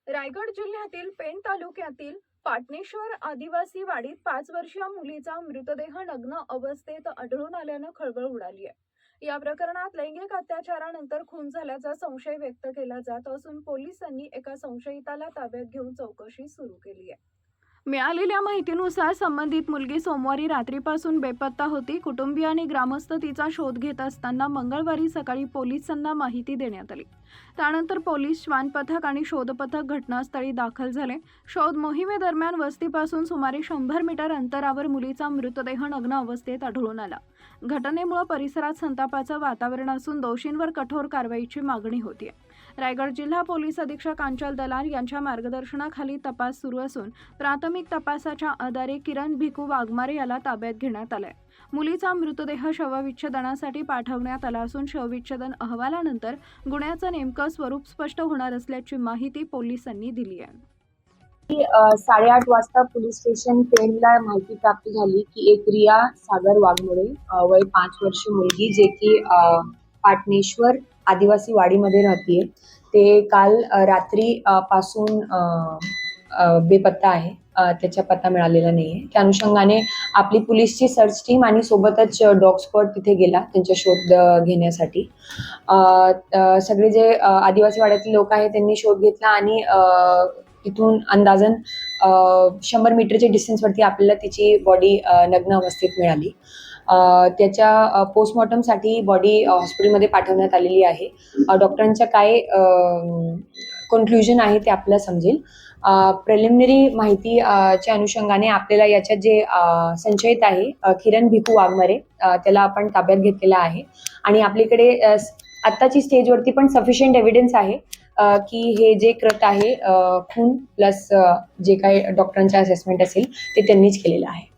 रायगड जिल्ह्यातील पेण तालुक्यातील पाटणेश्वर आदिवासी वाडीत 5 वर्षीय मुलीचा मृतदेह नग्न अवस्थेत आढळून आल्यानं खळबळ उडाली आहे। या प्रकरणात लैंगिक अत्याचारानंतर खून झाल्याचा संशय व्यक्त केला जात असून पोलिसांनी एका संशयिताला ताब्यात घेऊन चौकशी सुरू केली आहे। मिळालेल्या माहितीनुसार संबंधित मुलगी सोमवारी रात्रीपासून बेपत्ता होती। कुटुंबीय आणि ग्रामस्थ तिचा शोध घेत असताना मंगळवारी सकाळी पोलिसांना माहिती देण्यात आली। त्यानंतर पोलीस, श्वान पथक आणि शोध पथक घटनास्थळी दाखल झाले। शोध मोहिमेदरम्यान वस्तीपासून सुमारे 100 मीटर अंतरावर मुलीचा मृतदेह नग्न अवस्थेत आढळून आला। घटनेमुळे परिसरात संतापाचं वातावरण असून दोषींवर कठोर कारवाईची मागणी होती। रायगड जिल्हा पोलीस अधीक्षक अंचल दलाल यांच्या मार्गदर्शनाखाली तपास सुरू असून प्राथमिक तपासाच्या आधारे किरण भिकू वाघमारे याला ताब्यात घेण्यात आले। मुलीचा मृतदेह शवविच्छेदनासाठी पाठवण्यात आला असून शवविच्छेदन अहवालानंतर गुन्ह्याचं नेमकं स्वरूप स्पष्ट होणार असल्याची माहिती पोलिसांनी दिली आहे। 8:30 वाजता पोलीस स्टेशन पेणला माहिती प्राप्त झाली की एक रिया सागर वाघमोडे वय 5 वर्ष मुलगी जे की पाटणेश्वर आदिवासी वाडीमध्ये राहते, ते काल रात्री पासून बेपत्ता आहे। त्याचा पत्ता मिळालेला नाहीये। त्या अनुषंगाने आपली पोलीसची सर्च टीम आणि सोबतच डॉग स्क्वॉड तिथे गेला त्यांचा शोध घेण्यासाठी। सगळे जे आदिवासी वाड्यातले लोक आहेत त्यांनी शोध घेतला आणि तिथून अंदाजन 100 मीटरच्या डिस्टन्सवरती आपल्याला तिची बॉडी नग्न अवस्थेत मिळाली। त्याच्या पोस्टमॉर्टमसाठी बॉडी हॉस्पिटलमध्ये पाठवण्यात आलेली आहे। डॉक्टरांच्या काय कन्क्लुजन आहे ते आपल्याला समजेल। प्रिलिमिनरी माहितीच्या अनुषंगाने आपल्याला याच्यात जे संशयित आहे किरण भिकू वाघमारे त्याला आपण ताब्यात घेतलेला आहे आणि आपल्याकडे आत्ताची स्टेजवरती पण सफिशियंट एव्हिडन्स आहे की हे जे कृत्य आहे खून प्लस जे काही डॉक्टरांचा असेसमेंट असेल ते त्यांनीच केलेलं आहे।